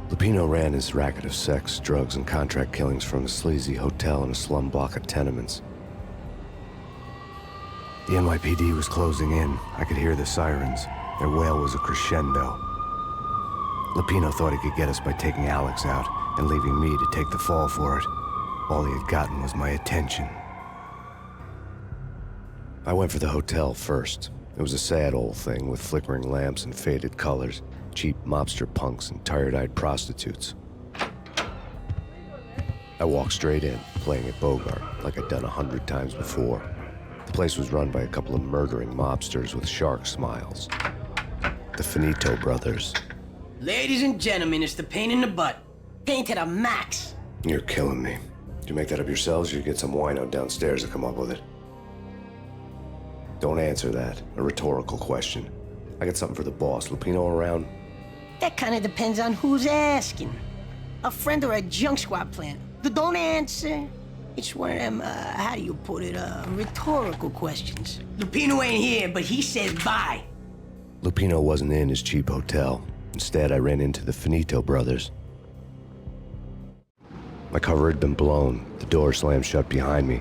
Lupino ran his racket of sex, drugs, and contract killings from a sleazy hotel in a slum block of tenements. The NYPD was closing in. I could hear the sirens. Their wail was a crescendo. Lupino thought he could get us by taking Alex out and leaving me to take the fall for it. All he had gotten was my attention. I went for the hotel first. It was a sad old thing with flickering lamps and faded colors, cheap mobster punks and tired-eyed prostitutes. I walked straight in, playing at Bogart, like I'd done 100 times before. The place was run by a couple of murdering mobsters with shark smiles. The Finito brothers. Ladies and gentlemen, it's the pain in the butt. Pain to the max. You're killing me. Did you make that up yourselves, or you get some wino downstairs to come up with it? Don't answer that. A rhetorical question. I got something for the boss. Lupino around? That kind of depends on who's asking. A friend or a junk squad plan. Don't answer. It's one of them, how do you put it, rhetorical questions. Lupino ain't here, but he said bye. Lupino wasn't in his cheap hotel. Instead, I ran into the Finito brothers. My cover had been blown. The door slammed shut behind me,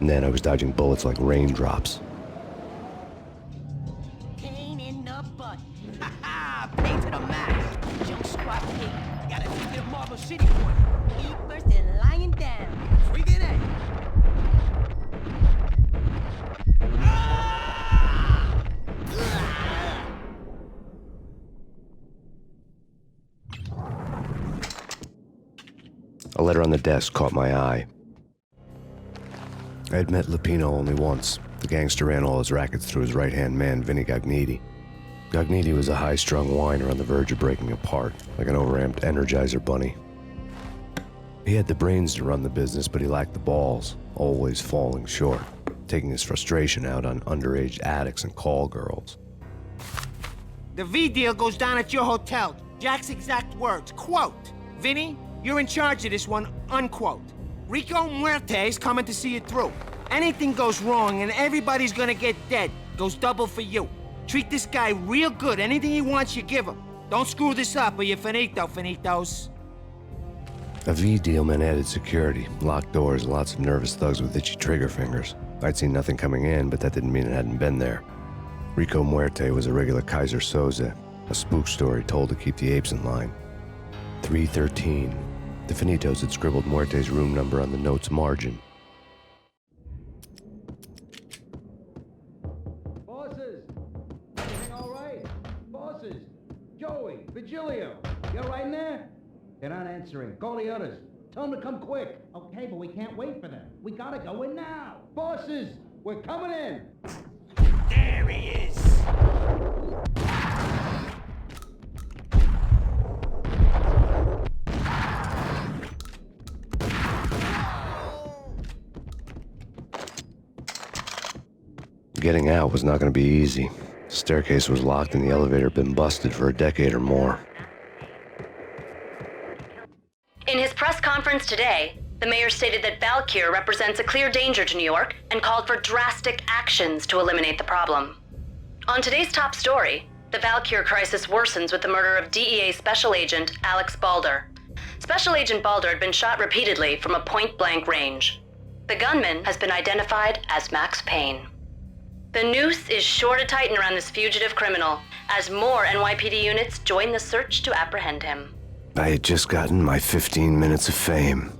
and then I was dodging bullets like raindrops. Pain in the butt. Ha ha! Pain to the max. Junk squad pig. Gotta take it to Marble City for it. Eat first and lying down. Freak it out. A letter on the desk caught my eye. I had met Lupino only once. The gangster ran all his rackets through his right-hand man, Vinny Gognitti. Gognitti was a high-strung whiner on the verge of breaking apart, like an overamped Energizer bunny. He had the brains to run the business, but he lacked the balls, always falling short, taking his frustration out on underage addicts and call girls. The V deal goes down at your hotel. Jack's exact words, quote, "Vinny, you're in charge of this one," unquote. Rico Muerte's coming to see it through. Anything goes wrong and everybody's gonna get dead. Goes double for you. Treat this guy real good. Anything he wants, you give him. Don't screw this up or you're finito, finitos. A V deal meant added security, locked doors, and lots of nervous thugs with itchy trigger fingers. I'd seen nothing coming in, but that didn't mean it hadn't been there. Rico Muerte was a regular Kaiser Soze, a spook story told to keep the apes in line. 313. The Finitos had scribbled Muerte's room number on the note's margin. Bosses! Everything all right? Bosses! Joey, Vigilio, you all right in there? They're not answering. Call the others. Tell them to come quick. Okay, but we can't wait for them. We gotta go in now. Bosses, we're coming in. There he is. Getting out was not going to be easy. The staircase was locked and the elevator had been busted for a decade or more. In his press conference today, the mayor stated that Valkyr represents a clear danger to New York and called for drastic actions to eliminate the problem. On today's top story, the Valkyr crisis worsens with the murder of DEA Special Agent Alex Balder. Special Agent Balder had been shot repeatedly from a point-blank range. The gunman has been identified as Max Payne. The noose is sure to tighten around this fugitive criminal as more NYPD units join the search to apprehend him. I had just gotten my 15 minutes of fame.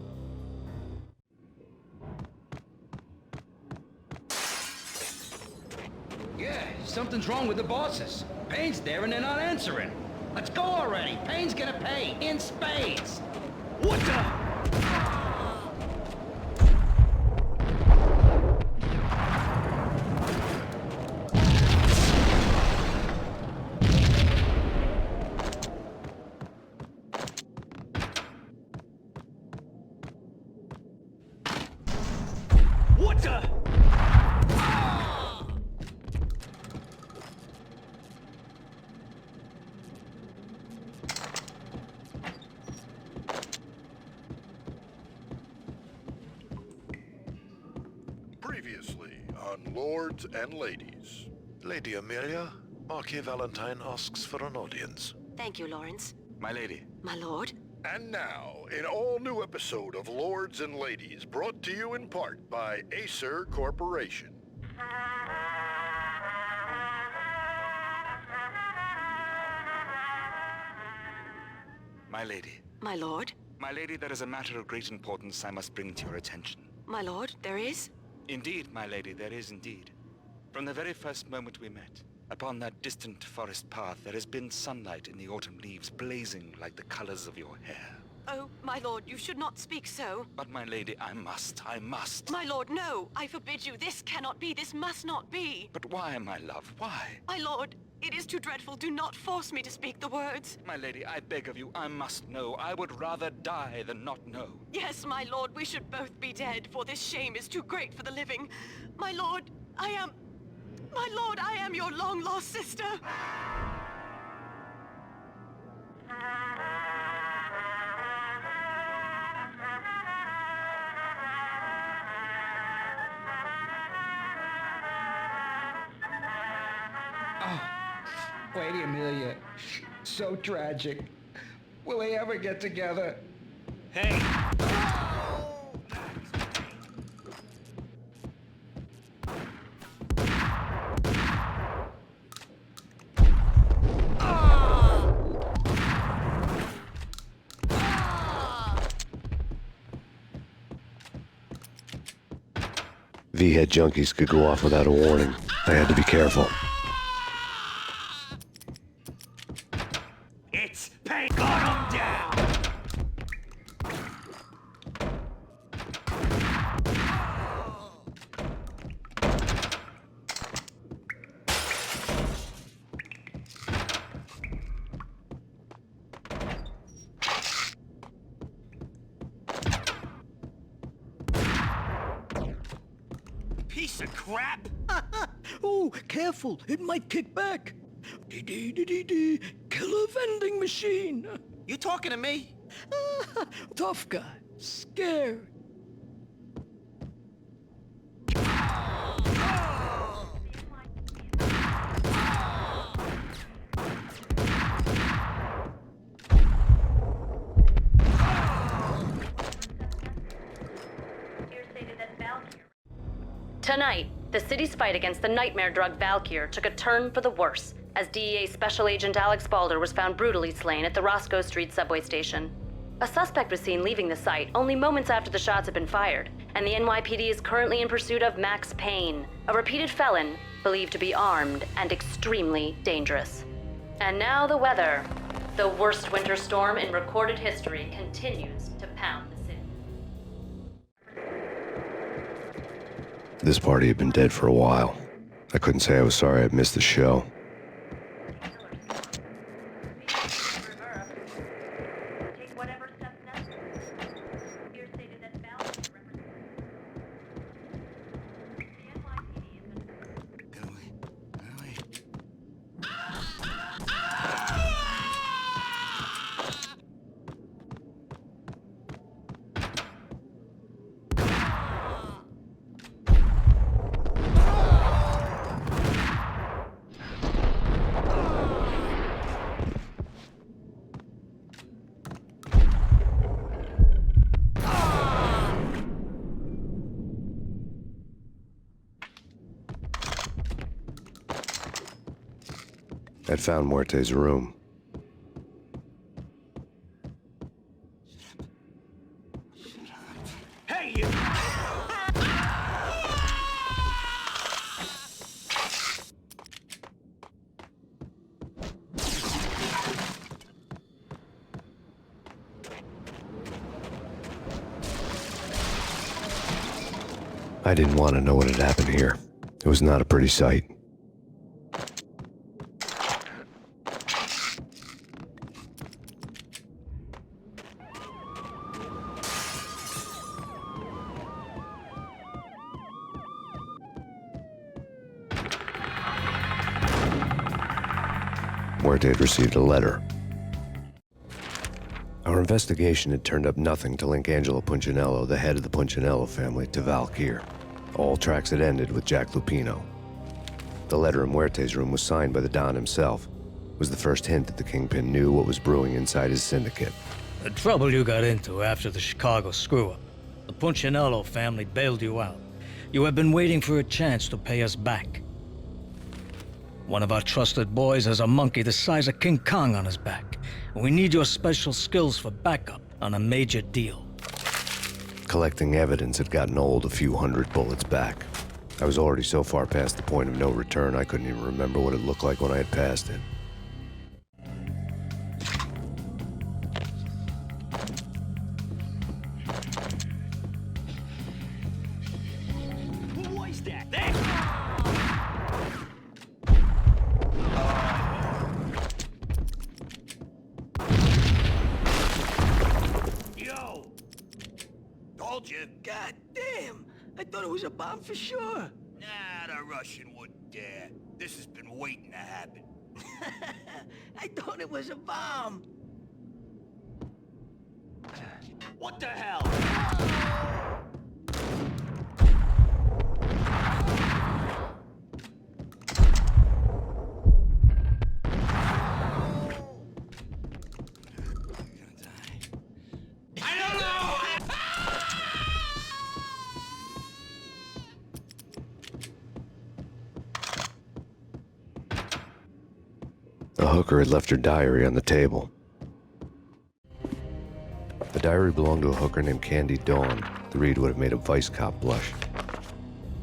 Yeah, something's wrong with the bosses. Payne's there and they're not answering. Let's go already. Payne's gonna pay in spades. What the? What the? Previously on Lords and Ladies. Lady Amelia, Marquis Valentine asks for an audience. Thank you, Lawrence. My lady. My lord? And now, an all-new episode of Lords and Ladies, brought to you in part by Acer Corporation. My lady. My lord? My lady, there is a matter of great importance I must bring to your attention. My lord, there is? Indeed, my lady, there is indeed. From the very first moment we met, upon that distant forest path, there has been sunlight in the autumn leaves blazing like the colors of your hair. Oh, my lord, you should not speak so. But my lady, I must. My lord, no! I forbid you. This cannot be. This must not be. But why, my love, why? My lord, it is too dreadful. Do not force me to speak the words. My lady, I beg of you, I must know. I would rather die than not know. Yes, my lord, we should both be dead, for this shame is too great for the living. My lord, I am your long-lost sister. Lady Amelia, so tragic. Will they ever get together? Hey! V-head junkies could go off without a warning. I had to be careful. It's Payne! Got him down! Piece of crap! Oh, careful, it might kick back. Dee-dee-dee-dee-dee, killer vending machine. You talking to me? Tough guy, scared. Tonight, the city's fight against the nightmare drug Valkyr took a turn for the worse as DEA Special Agent Alex Balder was found brutally slain at the Roscoe Street subway station. A suspect was seen leaving the site only moments after the shots had been fired, and the NYPD is currently in pursuit of Max Payne, a repeated felon believed to be armed and extremely dangerous. And now the weather. The worst winter storm in recorded history continues to pound the city. This party had been dead for a while. I couldn't say I was sorry I'd missed the show. I'd found Muerte's room. Hey, you! I didn't want to know what had happened here. It was not a pretty sight. Muerte had received a letter. Our investigation had turned up nothing to link Angelo Punchinello, the head of the Punchinello family, to Valkyr. All tracks had ended with Jack Lupino. The letter in Muerte's room was signed by the Don himself. It was the first hint that the Kingpin knew what was brewing inside his syndicate. The trouble you got into after the Chicago screw-up. The Punchinello family bailed you out. You have been waiting for a chance to pay us back. One of our trusted boys has a monkey the size of King Kong on his back. We need your special skills for backup on a major deal. Collecting evidence had gotten old a few hundred bullets back. I was already so far past the point of no return I couldn't even remember what it looked like when I had passed it. Who was that? There! Yo! Told you. God damn! I thought it was a bomb for sure. Nah, the Russian wouldn't dare. This has been waiting to happen. I thought it was a bomb. What the hell? I don't know! The hooker had left her diary on the table. The diary belonged to a hooker named Candy Dawn. The read would have made a vice cop blush.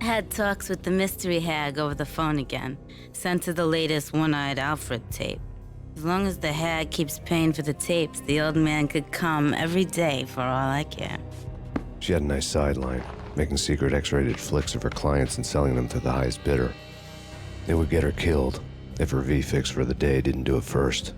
Had talks with the mystery hag over the phone again. Sent her the latest One-Eyed Alfred tape. As long as the hag keeps paying for the tapes, the old man could come every day for all I care. She had a nice sideline, making secret X-rated flicks of her clients and selling them to the highest bidder. It would get her killed if her V-fix for the day didn't do it first.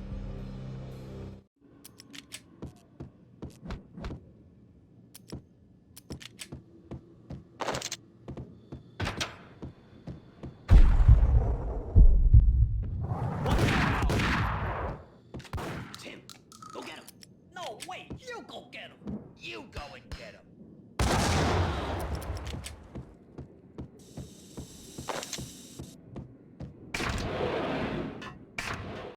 Tim, go get him. No, wait, you go get him. You go and